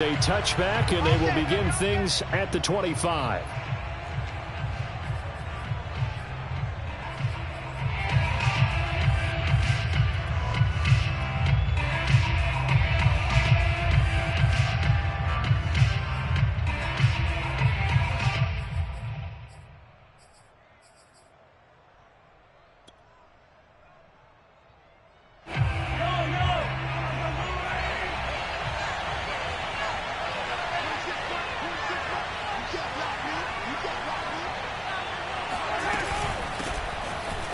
A touchback, and they will begin things at the 25.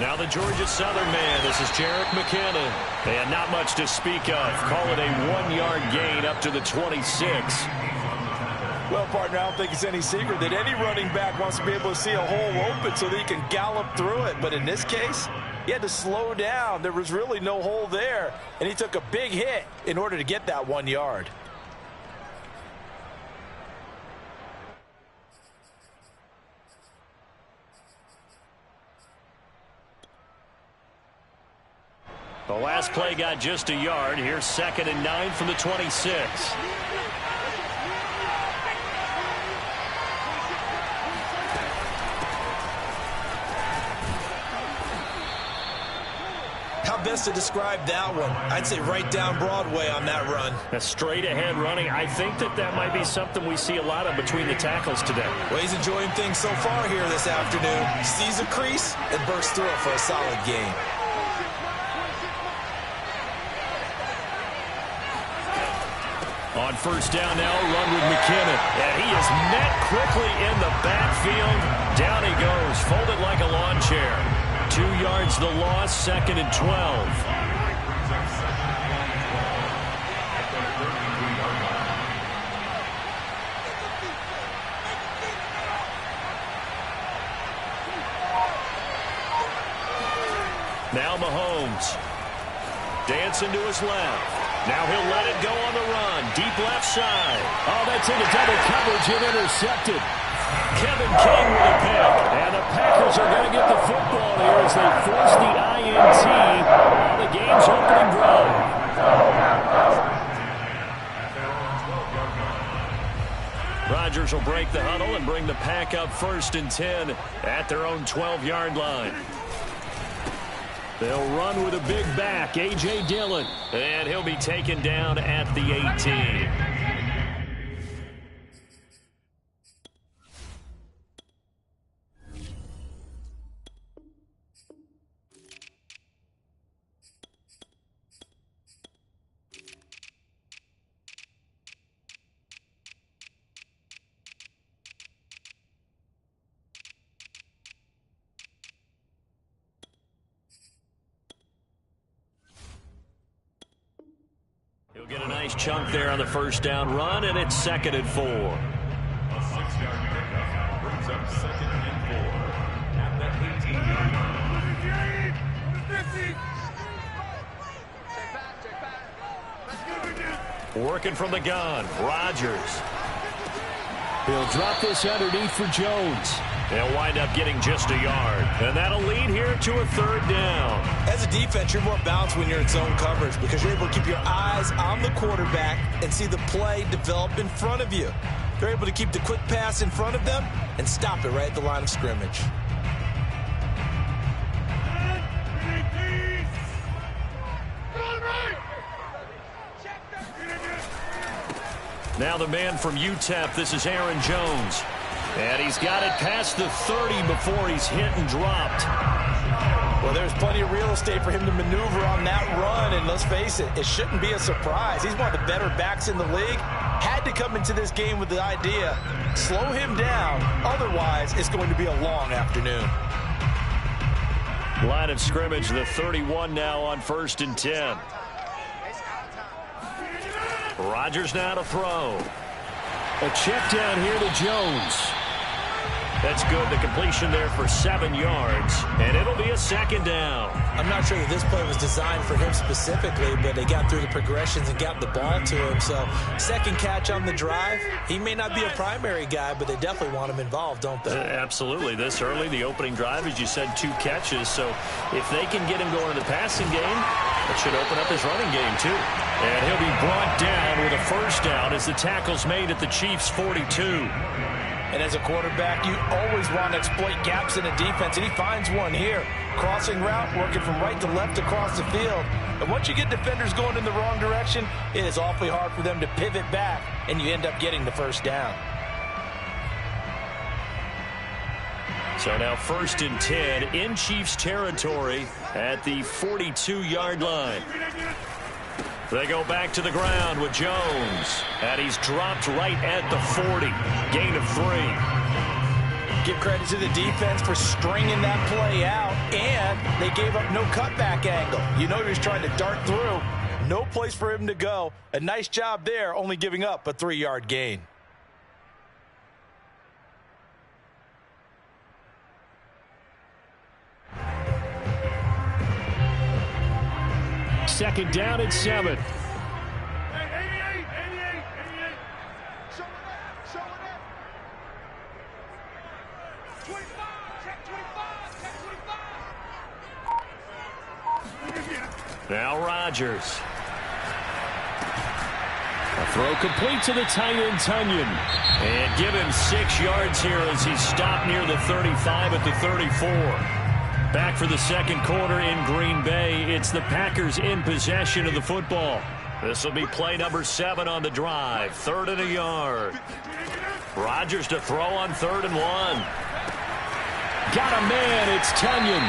Now the Georgia Southern man, this is Jarek McKinnon. And not much to speak of. Call it a 1-yard gain up to the 26. Well, partner, I don't think it's any secret that any running back wants to be able to see a hole open so that he can gallop through it. But in this case, he had to slow down. There was really no hole there, and he took a big hit in order to get that 1 yard. The last play got just a yard. Here's 2nd and 9 from the 26. How best to describe that one? I'd say right down Broadway on that run. A straight ahead running. I think that might be something we see a lot of between the tackles today. Well, he's enjoying things so far here this afternoon. Sees a crease and bursts through it for a solid gain. On first down now, run with McKinnon. And he is met quickly in the backfield. Down he goes, folded like a lawn chair. 2 yards the loss, 2nd and 12. Now Mahomes. Dancing to his left. Now he'll let it go on the run. Deep left side. Oh, that's into double coverage and intercepted. Kevin King with a pick. And the Packers are going to get the football here as they force the INT on the game's opening drive. Rodgers will break the huddle and bring the Pack up 1st and 10 at their own 12-yard line. They'll run with a big back, A.J. Dillon. And he'll be taken down at the 18. He'll get a nice chunk there on the first down run, and it's 2nd and 4. A 6-yard pickup brings up 2nd and 4 at the 18-yard line. Working from the gun, Rodgers. He'll drop this underneath for Jones. They'll wind up getting just a yard. And that'll lead here to a 3rd down. As a defense, you're more balanced when you're in zone coverage because you're able to keep your eyes on the quarterback and see the play develop in front of you. They're able to keep the quick pass in front of them and stop it right at the line of scrimmage. Now the man from UTEP, this is Aaron Jones. And he's got it past the 30 before he's hit and dropped. Well, there's plenty of real estate for him to maneuver on that run, and let's face it, it shouldn't be a surprise. He's one of the better backs in the league. Had to come into this game with the idea, slow him down, otherwise it's going to be a long afternoon. Line of scrimmage, the 31 now on 1st and 10. Rodgers now to throw. A check down here to Jones. That's good. The completion there for 7 yards. And it'll be a 2nd down. I'm not sure that this play was designed for him specifically, but they got through the progressions and got the ball to him. So 2nd catch on the drive. He may not be a primary guy, but they definitely want him involved, don't they? Absolutely. This early, the opening drive, as you said, 2 catches. So if they can get him going in the passing game, it should open up his running game too. And he'll be brought down with a first down as the tackle's made at the Chiefs' 42. And as a quarterback, you always want to exploit gaps in a defense, and he finds one here. Crossing route, working from right to left across the field. And once you get defenders going in the wrong direction, it is awfully hard for them to pivot back, and you end up getting the first down. So now 1st and 10 in Chiefs territory at the 42-yard line. They go back to the ground with Jones. And he's dropped right at the 40. Gain of 3. Give credit to the defense for stringing that play out. And they gave up no cutback angle. You know he was trying to dart through. No place for him to go. A nice job there, only giving up a 3-yard gain. Second down and 7. 88. Show it up. 25. Check 25. Now Rodgers. A throw complete to the tight end, Tunyon. And give him 6 yards here as he's stopped near the 35 at the 34. Back for the second quarter in Green Bay. It's the Packers in possession of the football. This will be play number 7 on the drive. 3rd and a yard. Rodgers to throw on 3rd and 1. Got a man. It's Tunyon.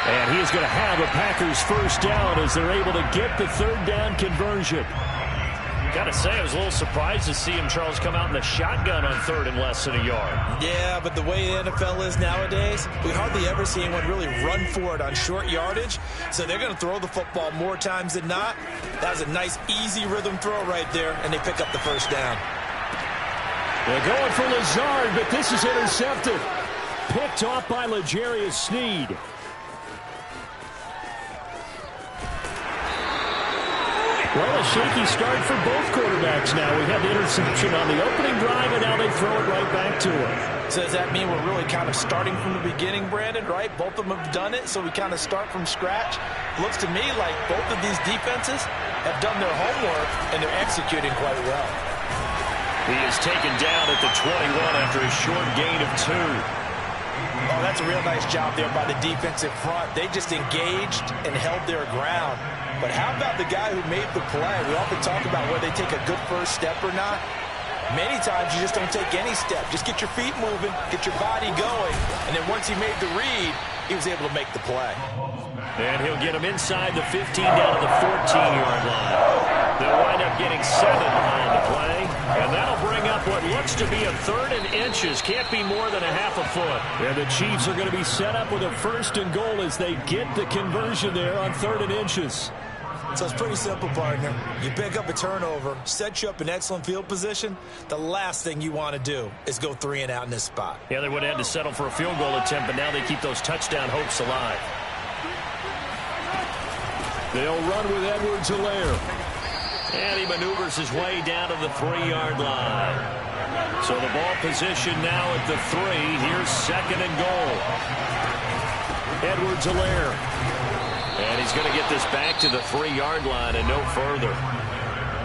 And he is going to have a Packers first down as they're able to get the 3rd down conversion. Gotta say, I was a little surprised to see him, Charles, come out in the shotgun on 3rd and less than a yard. Yeah, but the way the NFL is nowadays, we hardly ever see anyone really run for it on short yardage. So they're going to throw the football more times than not. That was a nice, easy rhythm throw right there, and they pick up the first down. They're going for Lazard, but this is intercepted. Picked off by L'Jarius Sneed. Well, a shaky start for both quarterbacks now. We had the interception on the opening drive, and now they throw it right back to him. So does that mean we're really kind of starting from the beginning, Brandon, right? Both of them have done it, so we kind of start from scratch. Looks to me like both of these defenses have done their homework, and they're executing quite well. He is taken down at the 21 after a short gain of 2. Oh, that's a real nice job there by the defensive front. They just engaged and held their ground. But how about the guy who made the play? We often talk about whether they take a good first step or not. Many times you just don't take any step. Just get your feet moving, get your body going, and then once he made the read, he was able to make the play. And he'll get him inside the 15 down to the 14-yard line. They'll wind up getting 7 behind the play, and that'll bring up what looks to be a 3rd and inches. Can't be more than a half a foot. And the Chiefs are going to be set up with a 1st and goal as they get the conversion there on 3rd and inches. So it's pretty simple, partner. You pick up a turnover, set you up in excellent field position. The last thing you want to do is go 3 and out in this spot. Yeah, they would have had to settle for a field goal attempt, but now they keep those touchdown hopes alive. They'll run with Edwards-Helaire. And he maneuvers his way down to the 3-yard line. So the ball position now at the 3. Here's 2nd and goal. Edwards-Helaire. And he's going to get this back to the 3-yard line and no further.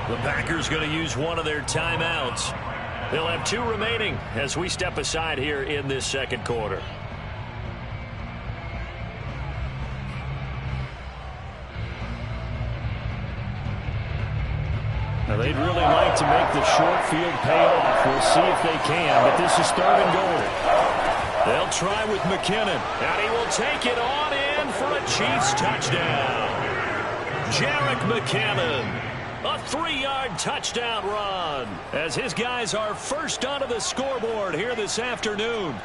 The Packers going to use one of their timeouts. They'll have 2 remaining as we step aside here in this second quarter. Now they'd really like to make the short field pay off. We'll see if they can, but this is 3rd and goal. They'll try with McKinnon. And he will take it on in for a Chiefs touchdown. Jerick McKinnon, a 3-yard touchdown run as his guys are first onto the scoreboard here this afternoon.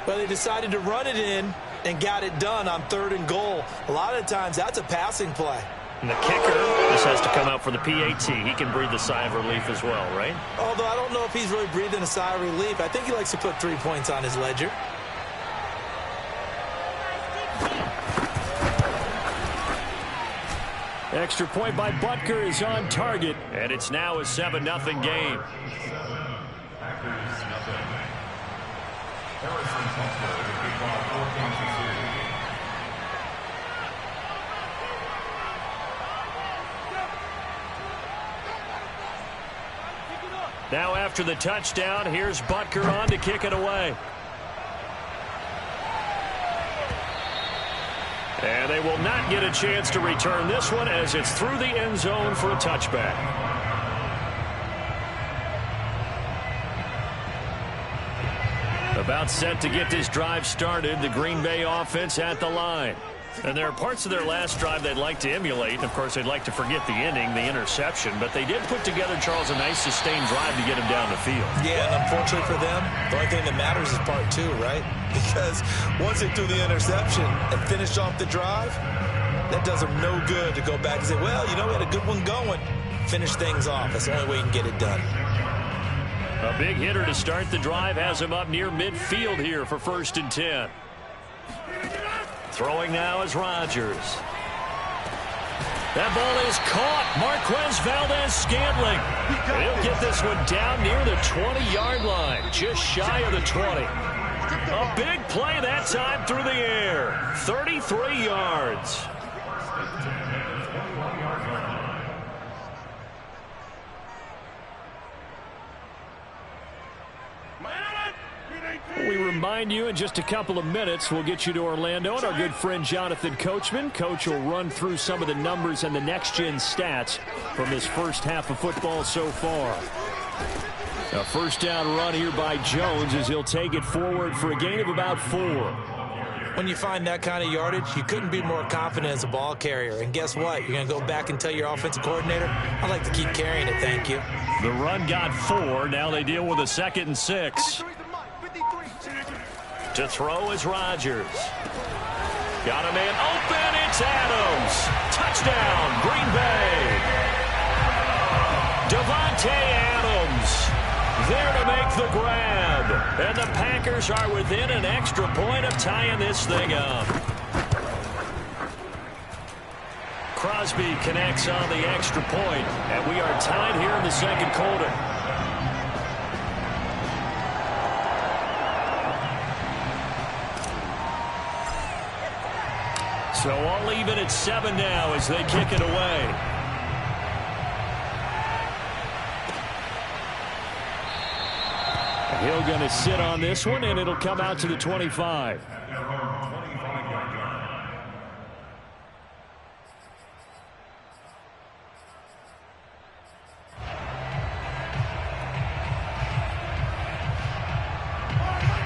Well, they decided to run it in and got it done on 3rd and goal. A lot of times that's a passing play. And the kicker just has to come out for the PAT. He can breathe a sigh of relief as well, right? Although I don't know if he's really breathing a sigh of relief. I think he likes to put 3 points on his ledger. Extra point by Butker is on target. And it's now a 7-0 game. Now after the touchdown, here's Butker on to kick it away. And they will not get a chance to return this one as it's through the end zone for a touchback. About set to get this drive started, the Green Bay offense at the line. And there are parts of their last drive they'd like to emulate. And, of course, they'd like to forget the ending, the interception. But they did put together, Charles, a nice sustained drive to get him down the field. Yeah, and unfortunately for them, the only thing that matters is part two, right? Because once they threw the interception and finished off the drive, that does them no good to go back and say, well, you know, we had a good one going. Finish things off. That's the only way you can get it done. A big hitter to start the drive has him up near midfield here for 1st and 10. Throwing now is Rodgers. That ball is caught. Marquez Valdez-Scantling. He'll get this one down near the 20-yard line, just shy of the 20. A big play that time through the air. 33 yards. We remind you in just a couple of minutes we'll get you to Orlando and our good friend Jonathan Coachman. Coach will run through some of the numbers and the next-gen stats from this first half of football so far. A first down run here by Jones as he'll take it forward for a gain of about 4. When you find that kind of yardage, you couldn't be more confident as a ball carrier. And guess what? You're going to go back and tell your offensive coordinator, I'd like to keep carrying it, thank you. The run got 4. Now they deal with a 2nd and 6. To throw is Rodgers. Got a man open. It's Adams. Touchdown, Green Bay. Devontae Adams there to make the grab. And the Packers are within an extra point of tying this thing up. Crosby connects on the extra point, and we are tied here in the second quarter. So all even at 7 now as they kick it away. Hill going to sit on this one, and it'll come out to the 25.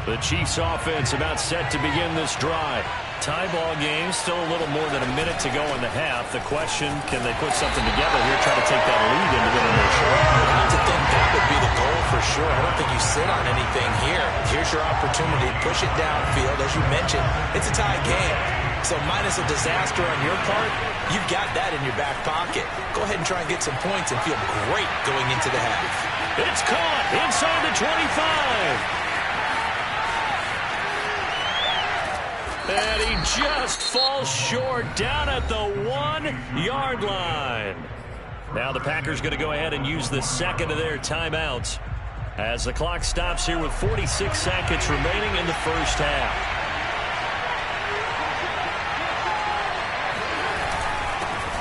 The Chiefs offense about set to begin this drive. Tie ball game, still a little more than a minute to go in the half. The question, can they put something together here, try to take that lead into the initial? I have to think that would be the goal for sure. I don't think you sit on anything here. Here's your opportunity. Push it downfield. As you mentioned, it's a tie game. So minus a disaster on your part, you've got that in your back pocket. Go ahead and try and get some points and feel great going into the half. It's caught inside the 25. And he just falls short down at the 1-yard line. Now the Packers going to go ahead and use the second of their timeouts as the clock stops here with 46 seconds remaining in the first half.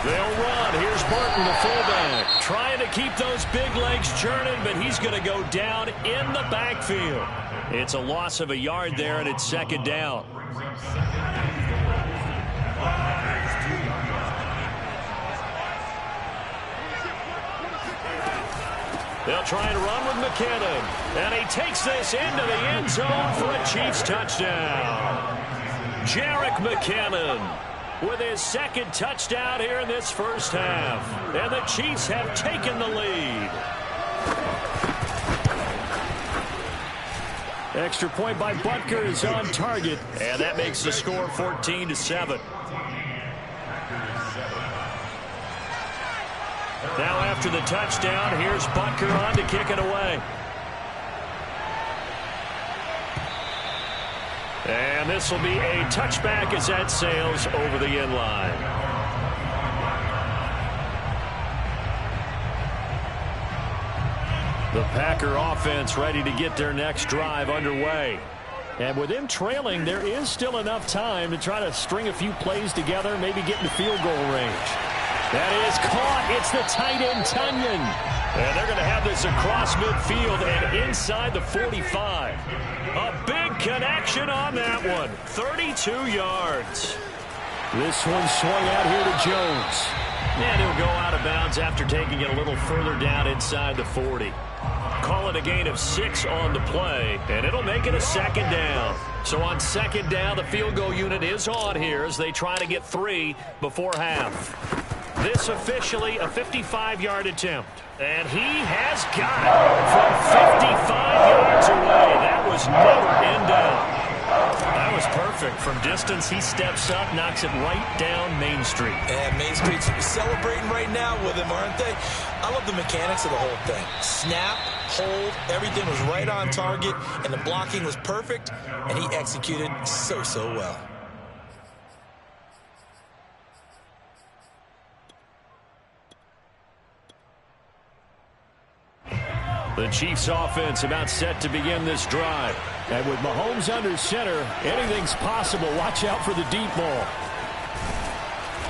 They'll run. Here's Barton, the fullback, trying to keep those big legs churning, but he's going to go down in the backfield. It's a loss of a yard there, and it's 2nd down. They'll try and run with McKinnon. And he takes this into the end zone for a Chiefs touchdown. Jerick McKinnon with his 2nd touchdown here in this first half. And the Chiefs have taken the lead. Extra point by Butker is on target. And that makes the score 14-7. Now after the touchdown, here's Butker on to kick it away. And this will be a touchback as that sails over the end line. The Packer offense ready to get their next drive underway. And with them trailing, there is still enough time to try to string a few plays together, maybe get into field goal range. That is caught. It's the tight end, Tunyon. And they're going to have this across midfield and inside the 45. A big connection on that one. 32 yards. This one swung out here to Jones. And he'll go out of bounds after taking it a little further down inside the 40. Call it a gain of 6 on the play, and it'll make it a second down. So on second down, the field goal unit is on here as they try to get 3 before half. This officially a 55-yard attempt. And he has got it from 55 yards away. That was never in doubt. That was perfect. From distance, he steps up, knocks it right down Main Street. And Main Street's celebrating right now with him, aren't they? I love the mechanics of the whole thing. Snap, hold, everything was right on target, and the blocking was perfect, and he executed so well. The Chiefs offense about set to begin this drive. And with Mahomes under center, anything's possible. Watch out for the deep ball.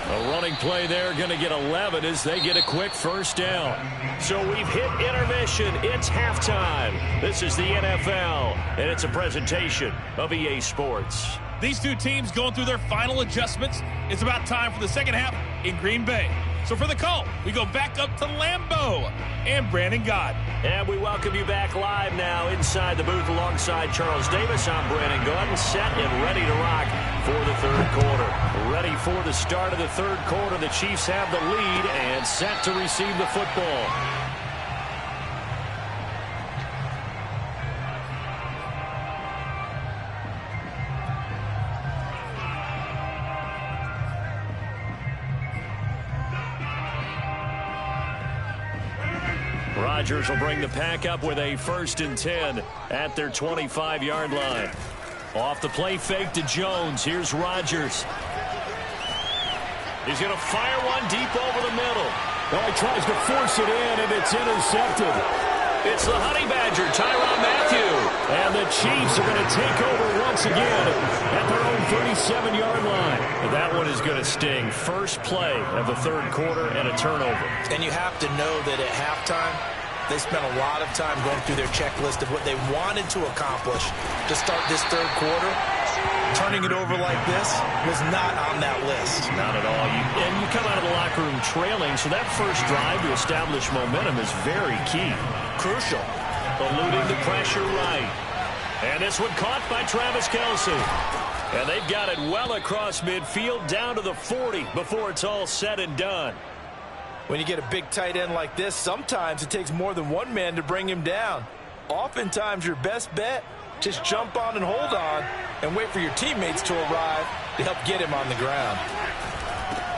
A running play there, going to get 11 as they get a quick first down. So we've hit intermission. It's halftime. This is the NFL, and it's a presentation of EA Sports. These two teams going through their final adjustments. It's about time for the second half in Green Bay. So for the call, we go back up to Lambeau and Brandon Gott. And we welcome you back live now inside the booth alongside Charles Davis. I'm Brandon Gott, set and ready to rock for the third quarter. Ready for the start of the third quarter. The Chiefs have the lead and set to receive the football. Rodgers will bring the pack up with a 1st and 10 at their 25-yard line. Off the play fake to Jones. Here's Rodgers. He's going to fire one deep over the middle. Oh, he tries to force it in, and it's intercepted. It's the Honey Badger, Tyrann Mathieu. And the Chiefs are going to take over once again at their own 37-yard line. That one is going to sting. First play of the third quarter and a turnover. And you have to know that at halftime, they spent a lot of time going through their checklist of what they wanted to accomplish to start this third quarter. Turning it over like this was not on that list. Not at all. And you come out of the locker room trailing, so that first drive to establish momentum is very key. Crucial. Eluding the pressure right. And this one caught by Travis Kelce. And they've got it well across midfield down to the 40 before it's all said and done. When you get a big tight end like this, sometimes it takes more than one man to bring him down. Oftentimes, your best bet, just jump on and hold on and wait for your teammates to arrive to help get him on the ground.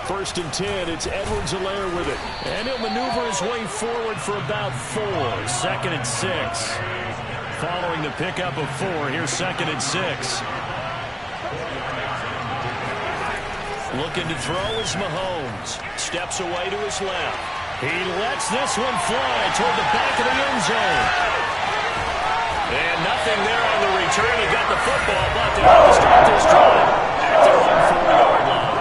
1st and 10, it's Edwards-Helaire with it. And he'll maneuver his way forward for about 4. 2nd and 6. Following the pickup of 4, here's 2nd and 6. Looking to throw is Mahomes. Steps away to his left. He lets this one fly toward the back of the end zone. And nothing there on the return. He got the football, but they have to start this drive at their own 40-yard line.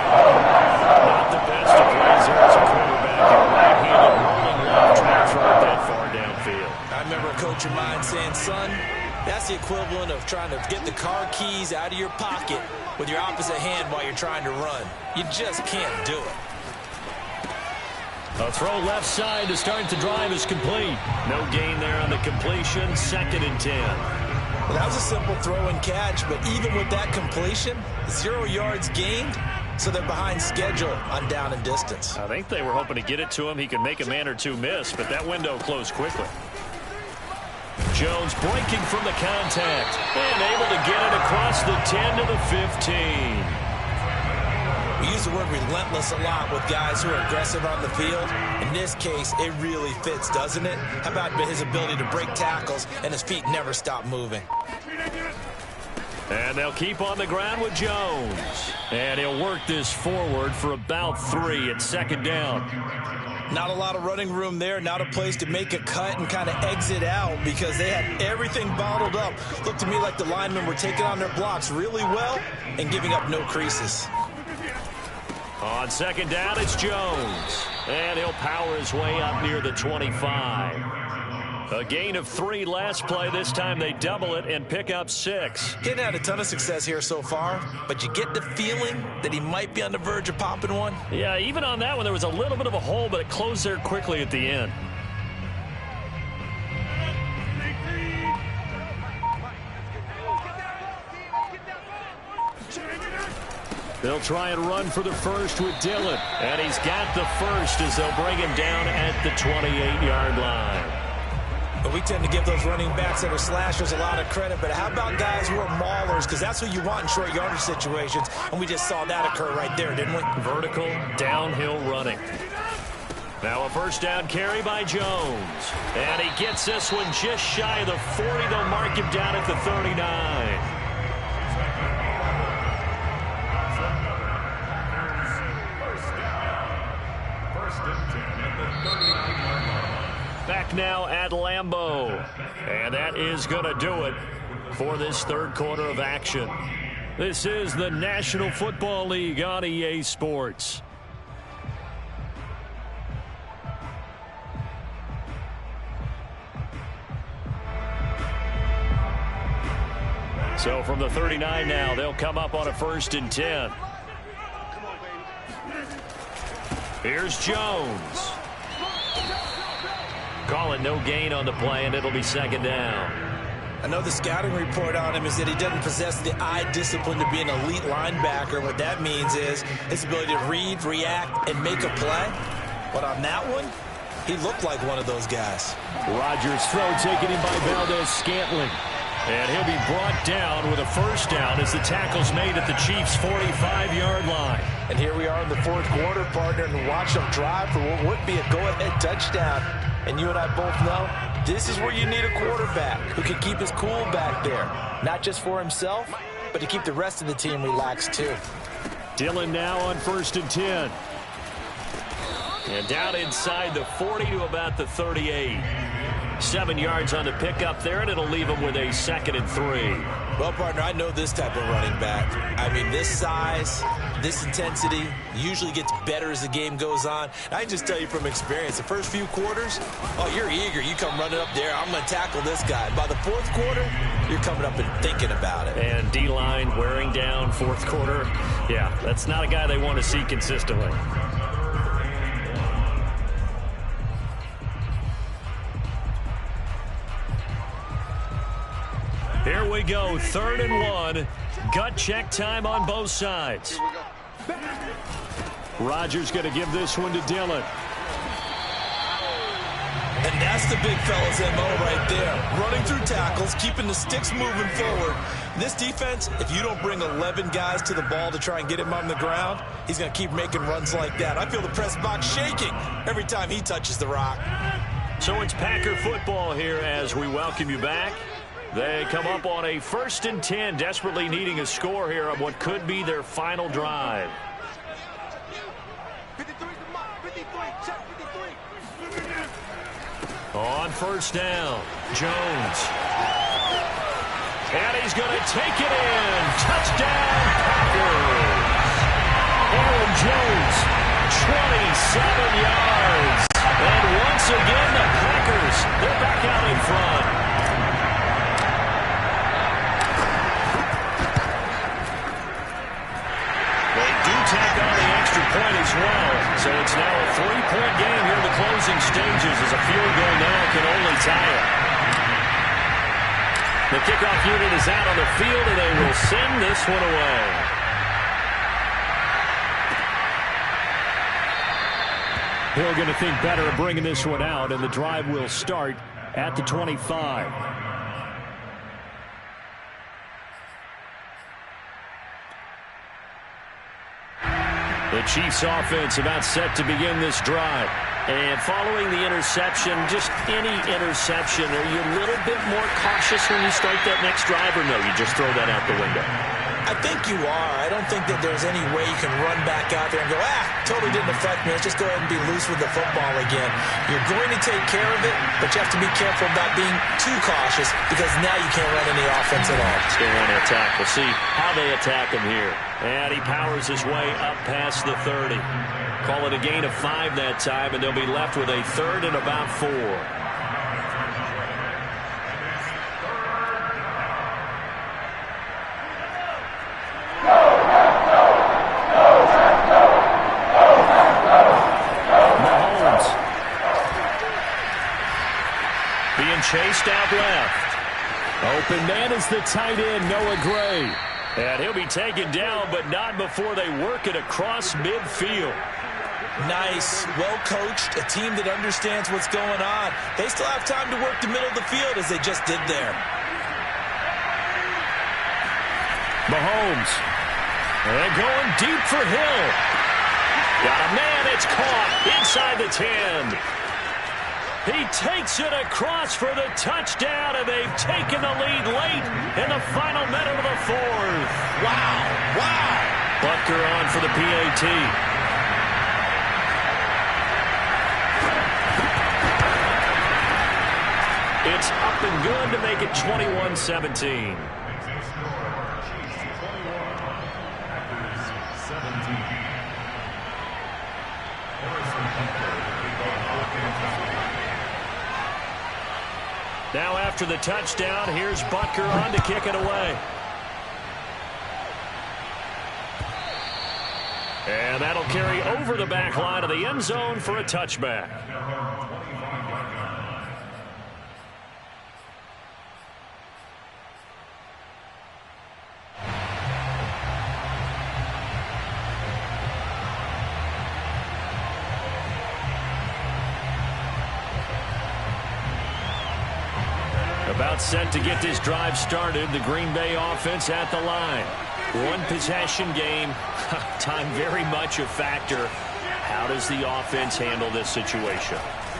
Not the best of plays there as a quarterback. And right-handed rolling left, trying to throw it that far downfield. I remember a coach of mine saying, son, that's the equivalent of trying to get the car keys out of your pocket with your opposite hand while you're trying to run. You just can't do it. A throw left side to start the drive is complete. No gain there on the completion. 2nd and 10. Well, that was a simple throw and catch, but even with that completion, 0 yards gained, so they're behind schedule on down and distance. I think they were hoping to get it to him. He could make a man or two miss, but that window closed quickly. Jones breaking from the contact and able to get it across the 10 to the 15. We use the word relentless a lot with guys who are aggressive on the field. In this case, it really fits, doesn't it? How about his ability to break tackles and his feet never stop moving? And they'll keep on the ground with Jones. And he'll work this forward for about 3 at 2nd down. Not a lot of running room there, not a place to make a cut and kind of exit out because they had everything bottled up. Looked to me like the linemen were taking on their blocks really well and giving up no creases. On 2nd down, it's Jones. And he'll power his way up near the 25. A gain of 3 last play. This time they double it and pick up 6. He hadn't had a ton of success here so far, but you get the feeling that he might be on the verge of popping one. Yeah, even on that one, there was a little bit of a hole, but it closed there quickly at the end. They'll try and run for the first with Dillon. And he's got the first as they'll bring him down at the 28-yard line. But we tend to give those running backs that are slashers a lot of credit. But how about guys who are maulers? Because that's what you want in short yardage situations. And we just saw that occur right there, didn't we? Vertical, downhill running. Now a first down carry by Jones. And he gets this one just shy of the 40. They'll mark him down at the 39. Back now at Lambeau. And that is going to do it for this third quarter of action. This is the National Football League on EA Sports. So from the 39 now, they'll come up on a 1st and 10. Here's Jones. Call it no gain on the play, and it'll be 2nd down. I know the scouting report on him is that he doesn't possess the eye discipline to be an elite linebacker. What that means is his ability to read, react, and make a play. But on that one, he looked like one of those guys. Rodgers' throw taken in by Valdez-Scantling. And he'll be brought down with a first down as the tackle's made at the Chiefs' 45-yard line. And here we are in the 4th quarter, partner, and watch them drive for what would be a go-ahead touchdown. And you and I both know this is where you need a quarterback who can keep his cool back there. Not just for himself, but to keep the rest of the team relaxed too. Dillon now on 1st and 10. And down inside the 40 to about the 38. 7 yards on the pickup there, and it'll leave him with a 2nd and 3. Well, partner, I know this type of running back. I mean, this size, this intensity usually gets better as the game goes on. And I can just tell you from experience, the first few quarters, oh, you're eager. You come running up there, I'm going to tackle this guy. By the 4th quarter, you're coming up and thinking about it. And D-line wearing down 4th quarter. Yeah, that's not a guy they want to see consistently. Here we go, 3rd and 1. Gut check time on both sides. Rodgers going to give this one to Dillon. And that's the big fella's MO right there. Running through tackles, keeping the sticks moving forward. This defense, if you don't bring 11 guys to the ball to try and get him on the ground, he's going to keep making runs like that. I feel the press box shaking every time he touches the rock. So it's Packer football here as we welcome you back. They come up on a 1st and 10, desperately needing a score here on what could be their final drive. On 1st down, Jones. And he's going to take it in. Touchdown, Packers. Aaron Jones, 27 yards. And once again, the Packers, they're back out in front. Tack on the extra point as well. So it's now a 3-point game here in the closing stages as a field goal now can only tie it. The kickoff unit is out on the field and they will send this one away. They're going to think better of bringing this one out, and the drive will start at the 25. The Chiefs offense about set to begin this drive. And following the interception, just any interception, are you a little bit more cautious when you start that next drive, or no, you just throw that out the window? I think you are. I don't think that there's any way you can run back out there and go, totally didn't affect me. Let's just go ahead and be loose with the football again. You're going to take care of it, but you have to be careful about being too cautious because now you can't run any offense at all. Still want to attack. We'll see how they attack him here. And he powers his way up past the 30. Call it a gain of 5 that time, and they'll be left with a 3rd and about 4. Chased out left. Open man is the tight end, Noah Gray. And he'll be taken down, but not before they work it across midfield. Nice. Well coached. A team that understands what's going on. They still have time to work the middle of the field as they just did there. Mahomes. And going deep for Hill. Got a man. It's caught inside the 10. He takes it across for the touchdown, and they've taken the lead late in the final minute of the 4th. Wow. Butker on for the PAT. It's up and good to make it 21-17. Now after the touchdown, here's Butker on to kick it away. And that'll carry over the back line of the end zone for a touchback. About set to get this drive started. The Green Bay offense at the line. One possession game. Time very much a factor. How does the offense handle this situation?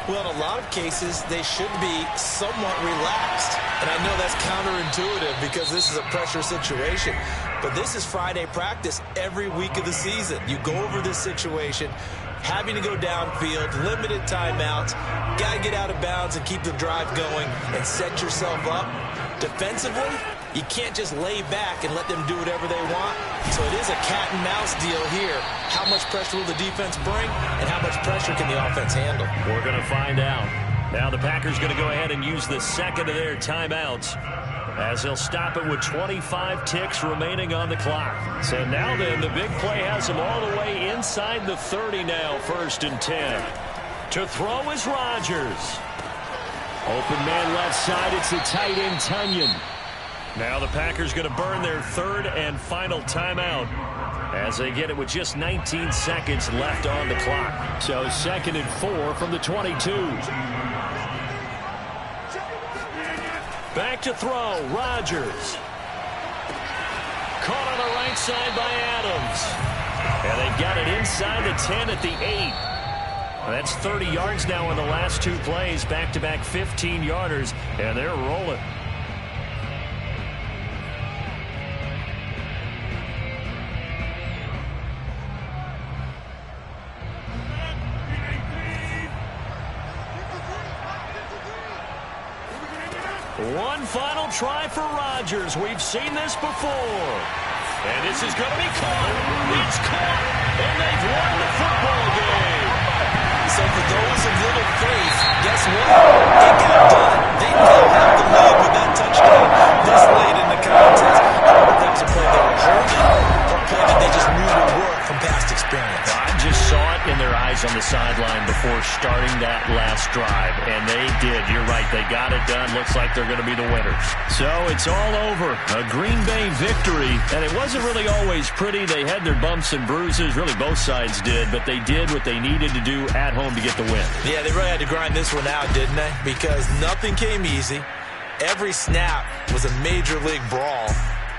Well, in a lot of cases, they should be somewhat relaxed. And I know that's counterintuitive because this is a pressure situation. But this is Friday practice every week of the season. You go over this situation, having to go downfield, limited timeouts, got to get out of bounds and keep the drive going and set yourself up. Defensively, you can't just lay back and let them do whatever they want. So it is a cat and mouse deal here. How much pressure will the defense bring and how much pressure can the offense handle? We're going to find out. Now the Packers going to go ahead and use the second of their timeouts as they'll stop it with 25 ticks remaining on the clock. So now then, the big play has them all the way inside the 30 now, 1st and 10. To throw is Rodgers. Open man left side, it's the tight end Tunyon. Now the Packers going to burn their 3rd and final timeout as they get it with just 19 seconds left on the clock. So 2nd and 4 from the 22. Back to throw, Rodgers. Caught on the right side by Adams. And they've got it inside the 10 at the 8. That's 30 yards now in the last 2 plays, back-to-back 15-yarders, and they're rolling. One final try for Rodgers. We've seen this before. And this is going to be caught. It's caught, and they've won the football game. So for those of little faith, guess what? It got done. They now have the lead with that touchdown this late in the contest. I don't know if that was a play they were holding or a play that they just knew would work from past experience. I just saw it in their eyes on the sideline before starting that last drive, and they did. You're right. They got it done. Looks like they're going to be the winners. So it's all over. A Green Bay victory, and it wasn't really always pretty. They had their bumps and bruises. Really, both sides did, but they did what they needed to do at home to get the win. Yeah, they really had to grind this one out, didn't they? Because nothing came easy. Every snap was a major league brawl.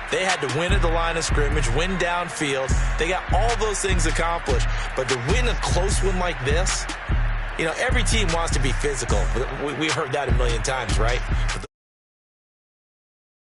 They had to win at the line of scrimmage, win downfield. They got all those things accomplished. But to win a close one like this, you know, every team wants to be physical. We've heard that a million times, right?